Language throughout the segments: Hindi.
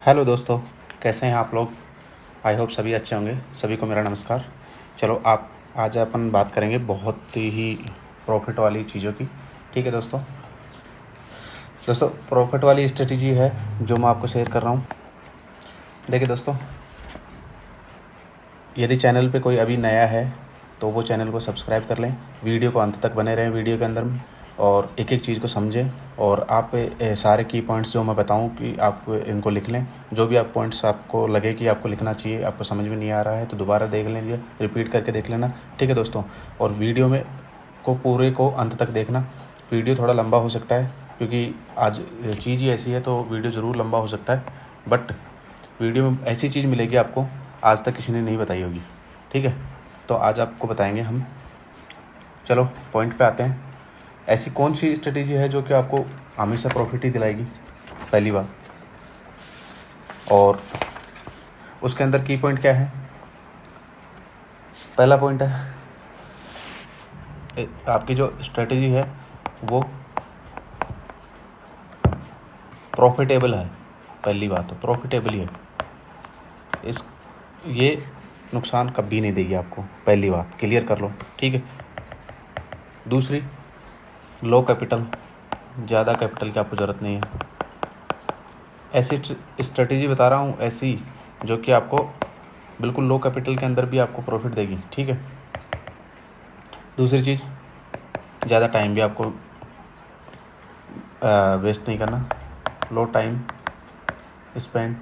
हेलो दोस्तों, कैसे हैं आप लोग। आई होप सभी अच्छे होंगे। सभी को मेरा नमस्कार। चलो आप आज अपन बात करेंगे बहुत ही प्रॉफिट वाली चीज़ों की। ठीक है दोस्तों। प्रॉफिट वाली स्ट्रेटजी है जो मैं आपको शेयर कर रहा हूँ। देखिए दोस्तों, यदि चैनल पे कोई अभी नया है तो वो चैनल को सब्सक्राइब कर लें। वीडियो को अंत तक बने रहें वीडियो के अंदर और एक एक चीज़ को समझें। और आप सारे की पॉइंट्स जो मैं बताऊं कि आप इनको लिख लें। जो भी आप पॉइंट्स आपको लगे कि आपको लिखना चाहिए, आपको समझ में नहीं आ रहा है तो दोबारा देख लीजिए, रिपीट करके देख लेना। ठीक है दोस्तों। और वीडियो में को पूरे को अंत तक देखना। वीडियो थोड़ा लंबा हो सकता है क्योंकि आज चीज़ ही ऐसी है, तो वीडियो ज़रूर लंबा हो सकता है। बट वीडियो में ऐसी चीज़ मिलेगी आपको आज तक किसी ने नहीं बताई होगी। ठीक है, तो आज आपको बताएंगे हम। चलो पॉइंट पे आते हैं। ऐसी कौन सी स्ट्रेटेजी है जो कि आपको हमेशा प्रॉफिट ही दिलाएगी, पहली बात। और उसके अंदर की पॉइंट क्या है। पहला पॉइंट है आपकी जो स्ट्रेटेजी है वो प्रॉफिटेबल है। पहली बात तो प्रॉफिटेबल ही है। ये नुकसान कभी नहीं देगी आपको, पहली बात क्लियर कर लो। ठीक है। दूसरी, लो कैपिटल, ज़्यादा कैपिटल की आपको ज़रूरत नहीं है। ऐसी स्ट्रेटेजी बता रहा हूँ, ऐसी जो कि आपको बिल्कुल लो कैपिटल के अंदर भी आपको प्रॉफिट देगी। ठीक है। दूसरी चीज़, ज़्यादा टाइम भी आपको वेस्ट नहीं करना। लो टाइम स्पेंड,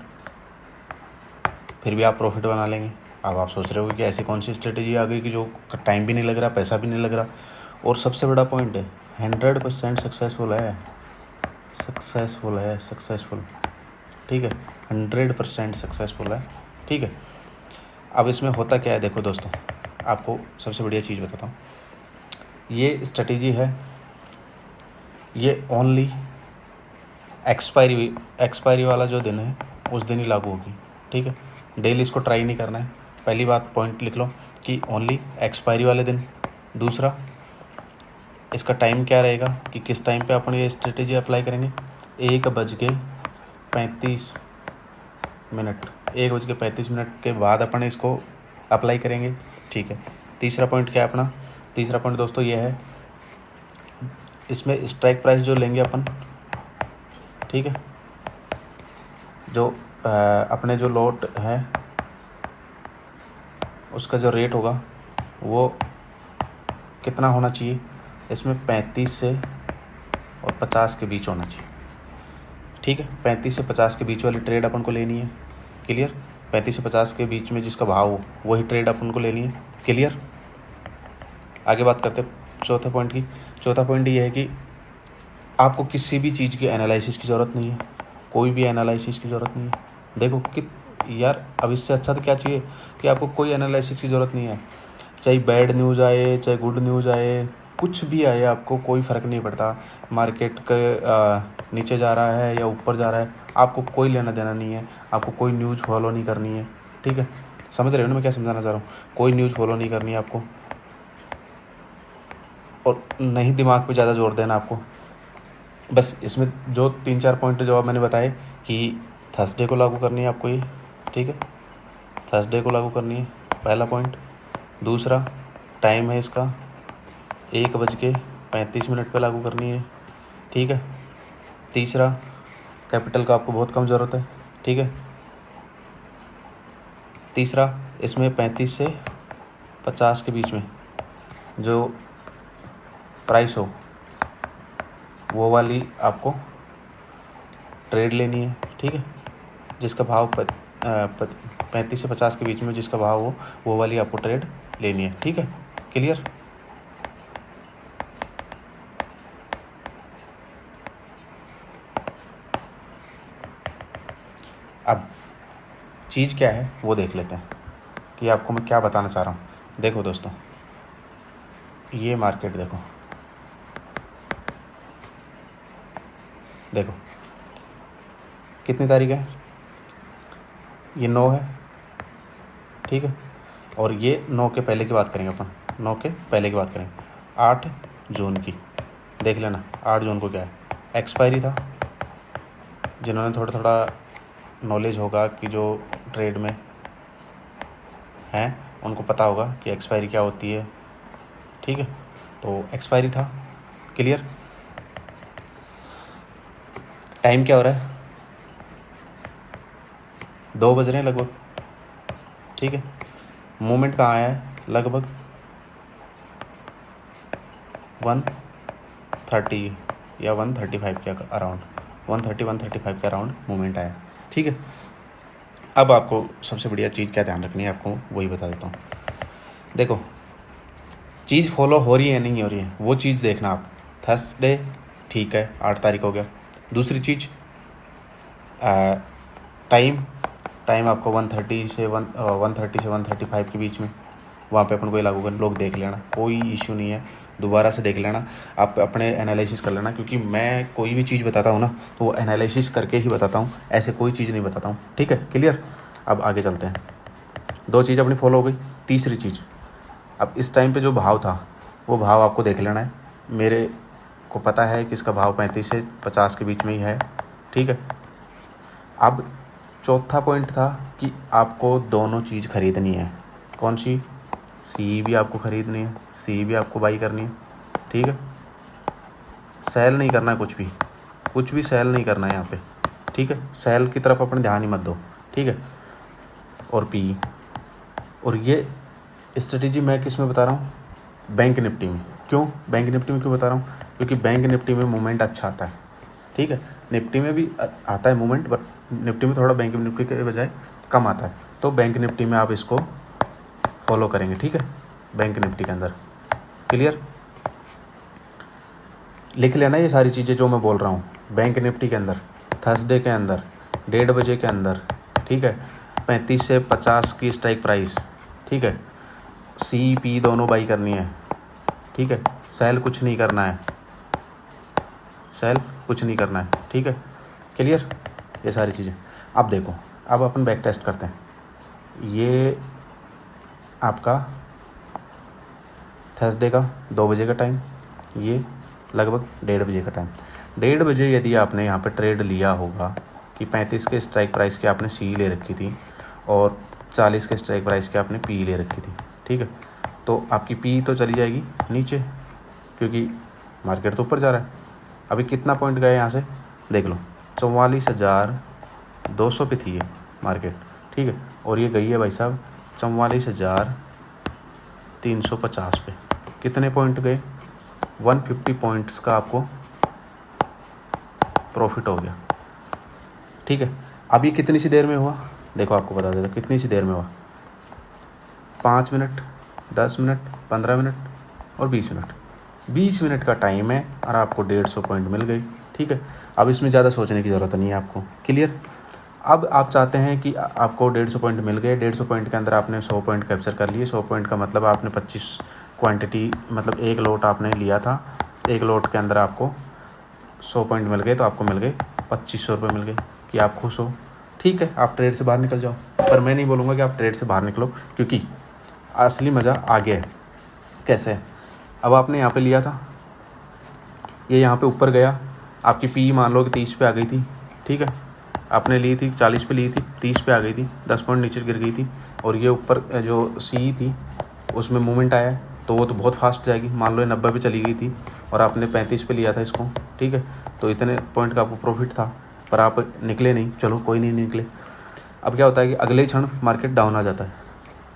फिर भी आप प्रॉफिट बना लेंगे। अब आप सोच रहे हो कि ऐसी कौन सी स्ट्रेटेजी आ गई कि जो टाइम भी नहीं लग रहा, पैसा भी नहीं लग रहा। और सबसे बड़ा पॉइंट है 100% सक्सेसफुल है। सक्सेसफुल। ठीक है, 100% सक्सेसफुल है। ठीक है। अब इसमें होता क्या है, देखो दोस्तों, आपको सबसे बढ़िया चीज़ बताता हूँ। ये स्ट्रेटेजी है, ये ओनली एक्सपायरी वाला जो दिन है उस दिन ही लागू होगी। ठीक है। डेली इसको ट्राई नहीं करना है। पहली बात पॉइंट लिख लो कि ओनली एक्सपायरी वाले दिन। दूसरा, इसका टाइम क्या रहेगा कि किस टाइम पे अपन ये स्ट्रेटेजी अप्लाई करेंगे। 1:35 के बाद अपन इसको अप्लाई करेंगे। ठीक है। तीसरा पॉइंट क्या है अपना। तीसरा पॉइंट दोस्तों ये है, इसमें स्ट्राइक प्राइस जो लेंगे अपन, ठीक है, जो अपने जो लॉट है उसका जो रेट होगा वो कितना होना चाहिए। इसमें 35 से और 50 के बीच होना चाहिए। ठीक है। 35 से 50 के बीच वाली ट्रेड अपन को लेनी है। क्लियर। 35 से 50 के बीच में जिसका भाव हो वही ट्रेड अपन को लेनी है। क्लियर। आगे बात करते चौथे पॉइंट की। चौथा पॉइंट ये है कि आपको किसी भी चीज़ की एनालिसिस की ज़रूरत नहीं है। कोई भी एनालिसिस की ज़रूरत नहीं है। देखो कि यार अब इससे अच्छा तो क्या चाहिए कि आपको कोई एनालिसिस की ज़रूरत नहीं है। चाहे बैड न्यूज़ आए, चाहे गुड न्यूज़ आए, कुछ भी आए, आपको कोई फ़र्क नहीं पड़ता। मार्केट के नीचे जा रहा है या ऊपर जा रहा है, आपको कोई लेना देना नहीं है। आपको कोई न्यूज़ फॉलो नहीं करनी है। ठीक है। समझ रहे हो ना मैं क्या समझाना चाह रहा हूँ। कोई न्यूज़ फॉलो नहीं करनी है आपको, और नहीं दिमाग पे ज़्यादा जोर देना आपको। बस इसमें जो 3-4 पॉइंट जो मैंने बताए कि थर्सडे को लागू करनी है आपको ये। ठीक है। थर्सडे को लागू करनी है, पहला पॉइंट। दूसरा, टाइम है इसका 1:35 पे लागू करनी है। ठीक है। तीसरा, कैपिटल का आपको बहुत कम ज़रूरत है। ठीक है। तीसरा, इसमें 35 से 50 के बीच में जो प्राइस हो वो वाली आपको ट्रेड लेनी है। ठीक है। जिसका भाव 35 से 50 के बीच में जिसका भाव हो वो वाली आपको ट्रेड लेनी है। ठीक है। क्लियर। अब चीज़ क्या है वो देख लेते हैं कि आपको मैं क्या बताना चाह रहा हूँ। देखो दोस्तों, ये मार्केट देखो कितनी तारीख है। ये 9 है। ठीक है। और ये 9 के पहले की बात करेंगे अपन। 9 के पहले की बात करेंगे, 8 जून की। देख लेना 8 जून को क्या है, एक्सपायरी था। जिन्होंने थोड़ा थोड़ा नॉलेज होगा कि जो ट्रेड में हैं उनको पता होगा कि एक्सपायरी क्या होती है, ठीक है। तो एक्सपायरी था, क्लियर। टाइम क्या हो रहा है, 2 बज रहे हैं लगभग, ठीक है। मूवमेंट कहाँ आया है, लगभग 130 या 135 के अराउंड, 135 के अराउंड मूवमेंट आया, ठीक है। अब आपको सबसे बढ़िया चीज़ क्या ध्यान रखनी है, आपको वही बता देता हूँ। देखो चीज़ फॉलो हो रही है नहीं हो रही है, वो चीज़ देखना आप। थर्सडे ठीक है, 8 तारीख हो गया। दूसरी चीज़ टाइम आपको 130 से 135 के बीच में, वहाँ पे अपन को लागू कर, लोग देख लेना, कोई इश्यू नहीं है, दोबारा से देख लेना, आप अपने एनालिसिस कर लेना, क्योंकि मैं कोई भी चीज़ बताता हूँ ना तो वो एनालिसिस करके ही बताता हूँ, ऐसे कोई चीज़ नहीं बताता हूँ, ठीक है, क्लियर। अब आगे चलते हैं। 2 चीज़ अपनी फॉलो हो गई। तीसरी चीज़, अब इस टाइम पे जो भाव था वो भाव आपको देख लेना है। मेरे को पता है कि इसका भाव 35 से 50 के बीच में ही है, ठीक है। अब चौथा पॉइंट था कि आपको दोनों चीज़ खरीदनी है। कौन सी, सी भी आपको खरीदनी है, सी भी आपको बाई करनी है, ठीक है। सेल नहीं करना है, कुछ भी सेल नहीं करना है यहाँ पे, ठीक है। सेल की तरफ अपने ध्यान ही मत दो, ठीक है। और पी, और ये स्ट्रेटेजी मैं किस में बता रहा हूँ, बैंक निफ्टी में। क्यों बैंक निफ्टी में क्यों बता रहा हूँ, क्योंकि बैंक निफ्टी में मूवमेंट अच्छा आता है, ठीक है। निफ्टी में भी आता है मूवमेंट, बट निफ्टी में थोड़ा बैंक निफ्टी के बजाय कम आता है, तो बैंक निफ्टी में आप इसको फॉलो करेंगे, ठीक है। बैंक निफ्टी के अंदर, क्लियर। लिख लेना ये सारी चीज़ें जो मैं बोल रहा हूँ। बैंक निफ्टी के अंदर थर्सडे के अंदर 1:30 बजे के अंदर, ठीक है, 35 से 50 की स्ट्राइक प्राइस, ठीक है। सी पी दोनों बाई करनी है, ठीक है। सेल कुछ नहीं करना है, ठीक है, क्लियर। ये सारी चीज़ें अब देखो, अब अपन बैक टेस्ट करते हैं। ये आपका थर्सडे का 2 बजे का टाइम, ये लगभग 1:30 बजे का टाइम। 1:30 बजे यदि आपने यहाँ पे ट्रेड लिया होगा कि 35 के स्ट्राइक प्राइस के आपने सी ले रखी थी और 40 के स्ट्राइक प्राइस के आपने पी ले रखी थी, ठीक है, तो आपकी पी तो चली जाएगी नीचे, क्योंकि मार्केट तो ऊपर जा रहा है। अभी कितना पॉइंट गए यहाँ से देख लो, 44,200 पे थी ये मार्केट, ठीक है, और ये गई है भाई साहब 44,350 पे। कितने पॉइंट गए, 150 पॉइंट्स का आपको प्रॉफिट हो गया, ठीक है। अभी कितनी सी देर में हुआ, देखो आपको बता देता कितनी सी देर में हुआ, 5 मिनट, 10 मिनट, 15 मिनट और 20 मिनट। 20 मिनट का टाइम है और आपको 150 पॉइंट मिल गई, ठीक है। अब इसमें ज़्यादा सोचने की ज़रूरत नहीं है आपको, क्लियर। अब आप चाहते हैं कि आपको 150 पॉइंट मिल गए, 150 पॉइंट के अंदर आपने 100 पॉइंट कैप्चर कर लिए। 100 पॉइंट का मतलब आपने 25 क्वांटिटी, मतलब एक लोट आपने लिया था, एक लोट के अंदर आपको 100 पॉइंट मिल गए, तो आपको मिल गए 2500 रुपये मिल गए, कि आप खुश हो, ठीक है। आप ट्रेड से बाहर निकल जाओ, पर मैं नहीं बोलूँगा कि आप ट्रेड से बाहर निकलो, क्योंकि असली मज़ा आगे है। कैसे, अब आपने यहाँ पे लिया था, ये यहाँ पे ऊपर गया, आपकी पी मान लो कि 30 पे आ गई थी, ठीक है। आपने ली थी 40 पे ली थी, 30 पे आ गई थी, 10 पॉइंट नीचे गिर गई थी, और ये ऊपर जो सी थी उसमें मूवमेंट आया है, तो वो तो बहुत फास्ट जाएगी। मान लो ये 90 पे चली गई थी और आपने 35 पे लिया था इसको, ठीक है, तो इतने पॉइंट का आपको प्रॉफिट था, पर आप निकले नहीं, चलो कोई नहीं निकले। अब क्या होता है कि अगले क्षण मार्केट डाउन आ जाता है,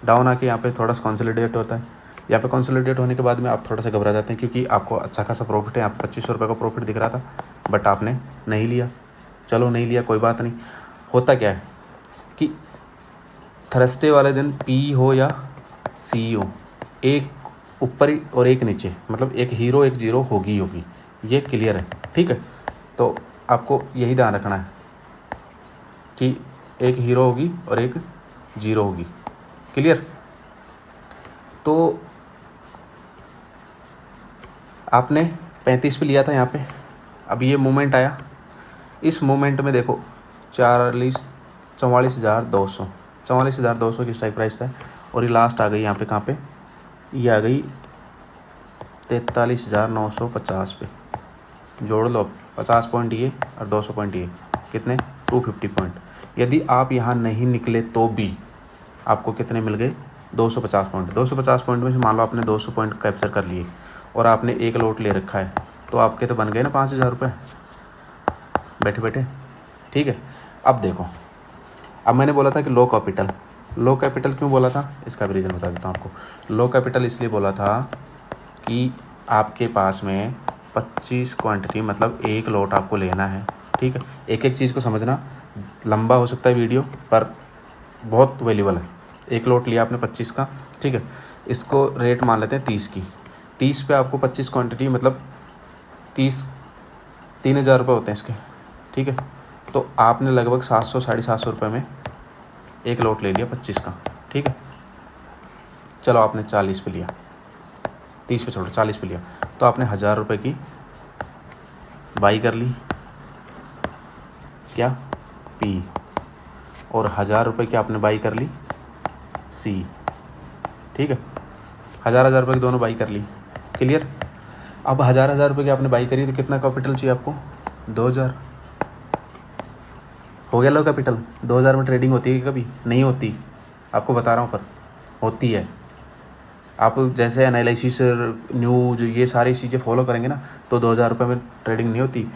डाउन आके यहाँ पे थोड़ा सा कंसोलिडेट होता है। यहाँ पे कंसोलिडेट होने के बाद में आप थोड़ा सा घबरा जाते हैं, क्योंकि आपको अच्छा खासा प्रॉफिट है, यहाँ पे 2500 रुपये का प्रॉफिट दिख रहा था, बट आपने नहीं लिया। चलो नहीं लिया, कोई बात नहीं। होता क्या है कि थर्सडे वाले दिन पी हो या सी हो, एक ऊपर ही और एक नीचे, मतलब एक हीरो एक जीरो होगी, ये क्लियर है, ठीक है। तो आपको यही ध्यान रखना है कि एक हीरो होगी और एक जीरो होगी, क्लियर। तो आपने 35 पे लिया था यहाँ पे, अब ये मूवमेंट आया, इस मूवमेंट में देखो 44,200 की स्ट्राइक प्राइस था, और ये लास्ट आ गई यहाँ पे, कहाँ पे, ये आ गई 43,950 पे। जोड़ लो 50 पॉइंट ये और 200 पॉइंट ये, कितने, 250 पॉइंट। यदि आप यहाँ नहीं निकले तो भी आपको कितने मिल गए, 250 पॉइंट। 250 पॉइंट में से मान लो आपने 200 पॉइंट कैप्चर कर लिए और आपने एक लॉट ले रखा है, तो आपके तो बन गए ना 5000 रुपये बैठे बैठे। ठीक है, अब देखो, अब मैंने बोला था कि लो कैपिटल क्यों बोला था, इसका भी रीज़न बता देता हूँ आपको। लो कैपिटल इसलिए बोला था कि आपके पास में 25 क्वांटिटी मतलब एक लॉट आपको लेना है। ठीक है, एक एक चीज़ को समझना, लंबा हो सकता है वीडियो पर बहुत वैल्यूबल है। एक लॉट लिया आपने 25 का, ठीक है, इसको रेट मान लेते हैं 30 की। 30 पे आपको 25 क्वांटिटी मतलब 3,000 रुपये होते हैं इसके। ठीक है, तो आपने लगभग 700 750 रुपये में एक लॉट ले लिया 25 का। ठीक है, चलो आपने 40 पे लिया, 30 पे छोड़ो 40 पे लिया, तो आपने 1000 रुपये की बाई कर ली, क्या पी, और 1000 रुपये की आपने बाई कर ली सी। ठीक है, 1000 रुपये की दोनों बाई कर ली, क्लियर। अब 1000 रुपये की आपने बाई करी तो कितना कैपिटल चाहिए आपको, 2000। हो गया लो कैपिटल। 2000 में ट्रेडिंग होती है कभी नहीं होती, आपको बता रहा हूँ, पर होती है। आप जैसे एनालिसिस न्यूज ये सारी चीज़ें फॉलो करेंगे ना, तो 2000 रुपये में ट्रेडिंग नहीं होती।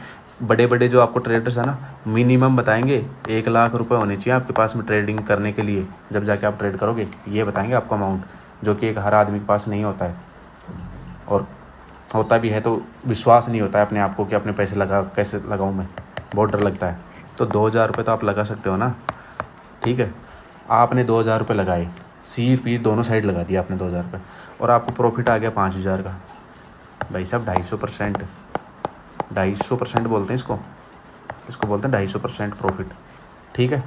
बड़े बड़े जो आपको ट्रेडर्स है ना, मिनिमम बताएंगे 1 लाख रुपए होने चाहिए आपके पास में ट्रेडिंग करने के लिए, जब जाके आप ट्रेड करोगे ये बताएंगे आपको अमाउंट, जो कि एक हर आदमी के पास नहीं होता है, और होता भी है तो विश्वास नहीं होता है अपने आप को कि अपने पैसे कैसे लगाऊँ मैं, बहुत डर लगता है। तो 2000 रुपये तो आप लगा सकते हो ना। ठीक है, आपने 2000 रुपये लगाए, सी पी दोनों साइड लगा दिया आपने 2000 रुपये, और आपको प्रॉफिट आ गया 5000 का। भाई साहब 250%, 250% बोलते हैं इसको बोलते हैं 250% प्रॉफिट। ठीक है,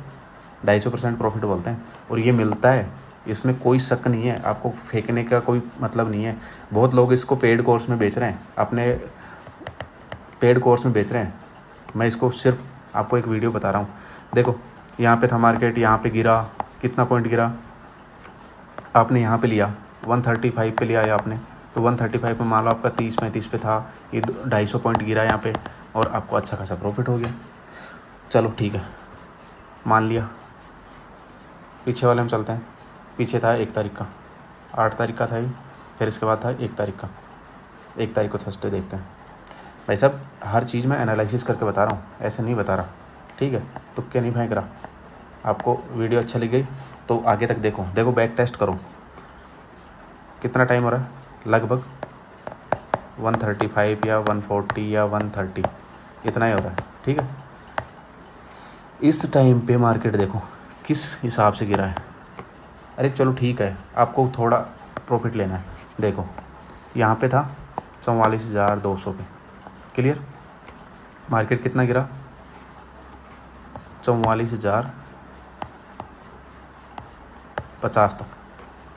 250% प्रॉफिट बोलते हैं, और ये मिलता है, इसमें कोई शक नहीं है, आपको फेंकने का कोई मतलब नहीं है। बहुत लोग इसको पेड कोर्स में बेच रहे हैं, अपने पेड कोर्स में बेच रहे हैं। मैं इसको सिर्फ आपको एक वीडियो बता रहा हूँ। देखो यहाँ पे था मार्केट, यहाँ पे गिरा, कितना पॉइंट गिरा, आपने यहाँ पे लिया 135 पे लिया है आपने, तो 135 पे मान लो आपका 30-35 पे था, ये 250 पॉइंट गिरा यहाँ पे, और आपको अच्छा खासा प्रॉफिट हो गया। चलो ठीक है, मान लिया। पीछे वाले हम चलते हैं, पीछे था 1 तारीख का, 8 तारीख का था ये, फिर इसके बाद था 1 तारीख का। 1 तारीख को थर्सडे देखते हैं। भाई साहब हर चीज़ मैं एनालिसिस करके बता रहा हूँ, ऐसे नहीं बता रहा। ठीक है, तुक्के नहीं फेंक रहा। आपको वीडियो अच्छा लग गई तो आगे तक देखो बैक टेस्ट करो। कितना टाइम हो रहा है, लगभग 135 या 140 या 130 इतना ही हो रहा है। ठीक है, इस टाइम पे मार्केट देखो किस हिसाब से गिरा है। अरे चलो ठीक है, आपको थोड़ा प्रॉफिट लेना है। देखो यहाँ पे था 44,200 पे, क्लियर। मार्केट कितना गिरा, 44,050 तक।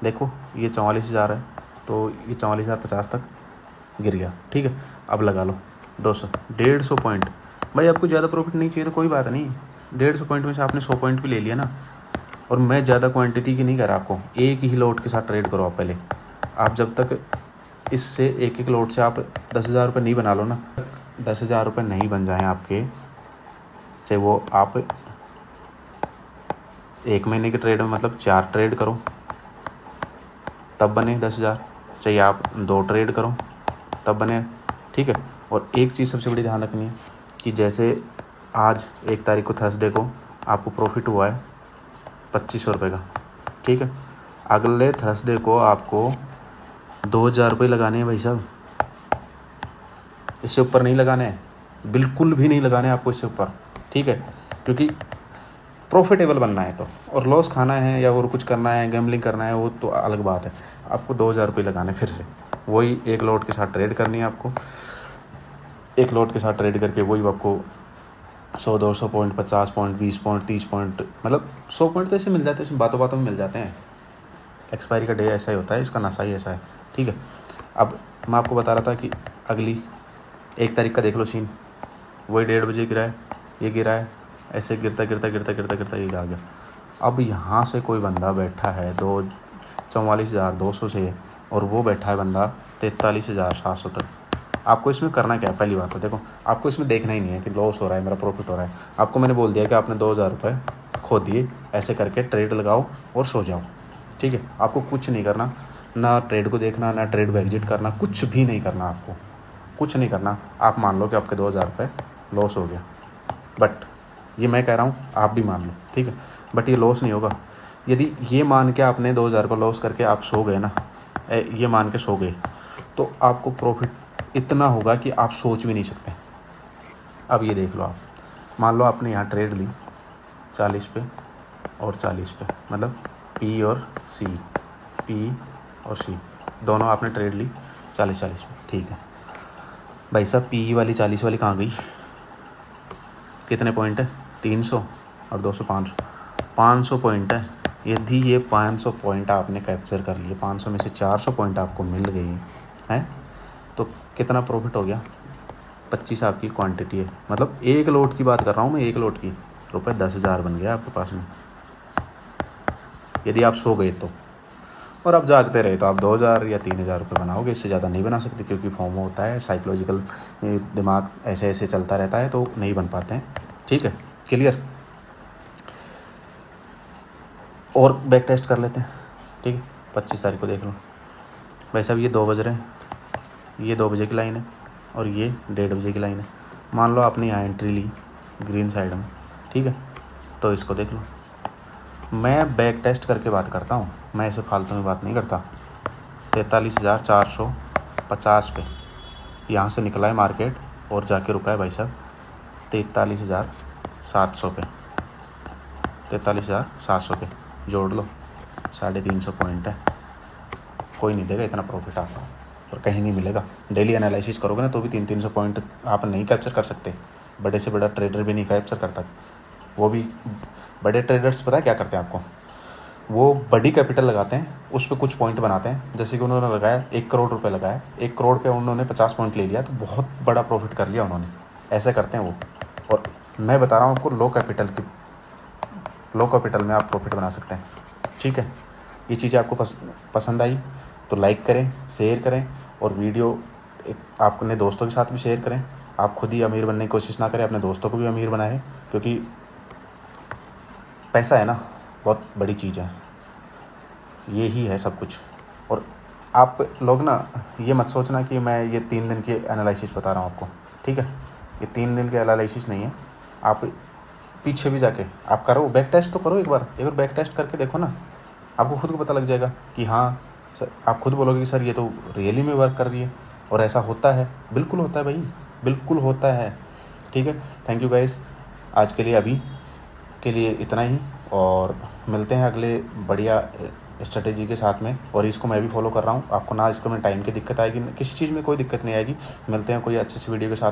देखो ये 44,000 है, तो ये 44,050 तक गिर गया। ठीक है, अब लगा लो 150 पॉइंट। भाई आपको ज़्यादा प्रॉफिट नहीं चाहिए तो कोई बात नहीं, 150 पॉइंट में से आपने 100 पॉइंट भी ले लिया ना। और मैं ज़्यादा क्वांटिटी की नहीं कर रहा आपको, एक ही लोट के साथ ट्रेड करो आप पहले। आप जब तक इससे एक एक लोट से आप 10,000 रुपये नहीं बना लो ना, 10,000 रुपये नहीं बन जाएँ आपके, चाहे वो आप 1 महीने के ट्रेड में मतलब 4 ट्रेड करो तब बने 10,000, चाहे आप 2 ट्रेड करो तब बने। ठीक है, और एक चीज़ सबसे बड़ी ध्यान रखनी है कि जैसे आज 1 तारीख को थर्सडे को आपको प्रॉफिट हुआ है 2500 रुपये का। ठीक है, अगले थर्सडे को आपको 2,000 रुपये लगाने हैं भाई साहब, इससे ऊपर नहीं लगाने हैं, बिल्कुल भी नहीं लगाने आपको इससे ऊपर। ठीक है, क्योंकि प्रॉफिटेबल बनना है तो, और लॉस खाना है या और कुछ करना है, गैम्बलिंग करना है, वो तो अलग बात है। आपको 2,000 रुपये लगाने फिर से, वही एक लॉट के साथ ट्रेड करनी है आपको। एक लॉट के साथ ट्रेड करके वही आपको 100-200 पॉइंट, 50 पॉइंट, 20 पॉइंट, 30 पॉइंट, मतलब 100 पॉइंट तो ऐसे मिल जाते हैं, इसमें बातों बातों में मिल जाते हैं। एक्सपायरी का डे ऐसा ही होता है, इसका नशा ही ऐसा है। ठीक है, अब मैं आपको बता रहा था कि अगली 1 तारीख का देख लो सीन, वही 1:30 बजे गिरा है, ये गिरा है, ऐसे गिरता गिरता गिरता गिरता गिरता ये आ गया। अब यहाँ से कोई बंदा बैठा है 44,200 से, और वो बैठा है बंदा 43,700 तक। आपको इसमें करना क्या है, पहली बात तो देखो, आपको इसमें देखना ही नहीं है कि लॉस हो रहा है मेरा प्रॉफिट हो रहा है। आपको मैंने बोल दिया कि आपने 2,000 रुपये खो दिए। ऐसे करके ट्रेड लगाओ और सो जाओ, ठीक है। आपको कुछ नहीं करना, ना ट्रेड को देखना, ना ट्रेड को एग्जिट करना, कुछ भी नहीं करना, आपको कुछ नहीं करना। आप मान लो कि आपके 2000 रुपये लॉस हो गया, बट ये मैं कह रहा हूँ आप भी मान लो, ठीक है। बट ये लॉस नहीं होगा। यदि ये मान के आपने 2000 को लॉस करके आप सो गए ना, ये मान के सो गए, तो आपको प्रॉफिट इतना होगा कि आप सोच भी नहीं सकते। अब ये देख लो, आप मान लो आपने यहाँ ट्रेड ली 40 पे और 40 पे, मतलब पी और सी दोनों आपने ट्रेड ली 40-40 पे, ठीक है भाई साहब। पी वाली 40 वाली कहाँ गई? कितने पॉइंट है? 300 और 200 500 पॉइंट है। यदि ये 500 पॉइंट आपने कैप्चर कर लिए, 500 में से 400 पॉइंट आपको मिल गई हैं, तो कितना प्रॉफिट हो गया? 25 आपकी क्वांटिटी है, मतलब एक लोट की बात कर रहा हूँ मैं, एक लोट की। रुपये 10,000 बन गया आपके पास में, यदि आप सो गए तो। और आप जागते रहे तो आप 2,000 या 3,000 रुपये बनाओगे, इससे ज़्यादा नहीं बना सकते, क्योंकि फॉर्म होता है साइकोलॉजिकल, दिमाग ऐसे ऐसे चलता रहता है, तो नहीं बन पाते हैं, ठीक है। क्लियर? और बैक टेस्ट कर लेते हैं, ठीक है। 25 तारीख को देख लो भाई साहब, ये 2 बज रहे हैं, ये 2 बजे की लाइन है और ये 1:30 बजे की लाइन है। मान लो आपने यहाँ एंट्री ली ग्रीन साइड में, ठीक है, तो इसको देख लो। मैं बैक टेस्ट करके बात करता हूँ, मैं ऐसे फालतू में बात नहीं करता। 43,450 पे यहाँ से निकला है मार्केट और जाके रुका है भाई साहब 43,700 पे, 43,700 पे जोड़ लो, 350 पॉइंट है। कोई नहीं देगा इतना प्रॉफिट आपको, और कहीं नहीं मिलेगा। डेली एनालिसिस करोगे ना तो भी 300 पॉइंट आप नहीं कैप्चर कर सकते। बड़े से बड़ा ट्रेडर भी नहीं कैप्चर करता। वो भी बड़े ट्रेडर्स पता है क्या करते हैं आपको, वो बड़ी कैपिटल लगाते हैं, उस पर कुछ पॉइंट बनाते हैं। जैसे कि उन्होंने लगाया 1 करोड़ रुपए लगाया, 1 करोड़ पे उन्होंने 50 पॉइंट ले लिया, तो बहुत बड़ा प्रॉफिट कर लिया उन्होंने। ऐसे करते हैं वो। और मैं बता रहा हूँ आपको, लो कैपिटल में आप प्रॉफिट बना सकते हैं, ठीक है। ये चीज़ें आपको पसंद आई तो लाइक करें, शेयर करें, और वीडियो अपने दोस्तों के साथ भी शेयर करें। आप खुद ही अमीर बनने की कोशिश ना करें, अपने दोस्तों को भी अमीर बनाएं, क्योंकि पैसा है ना बहुत बड़ी चीज़ है, ये ही है सब कुछ। और आप लोग ना ये मत सोचना कि मैं ये 3 दिन की एनालिसिस बता रहा हूँ आपको, ठीक है। ये 3 दिन की एनालिसिस नहीं है। आप पीछे भी जाके आप करो, बैक टेस्ट तो करो, एक बार बैक टेस्ट करके देखो ना, आपको खुद को पता लग जाएगा कि हाँ सर। आप खुद बोलोगे कि सर ये तो रियली में वर्क कर रही है, और ऐसा होता है। बिल्कुल होता है भाई, बिल्कुल होता है, ठीक है। थैंक यू गाइस, आज के लिए अभी के लिए इतना ही, और मिलते हैं अगले बढ़िया स्ट्रेटेजी के साथ में। और इसको मैं भी फॉलो कर रहा हूँ, आपको ना इसको में टाइम की दिक्कत आएगी, किसी चीज़ में कोई दिक्कत नहीं आएगी। मिलते हैं कोई अच्छी सी वीडियो के साथ।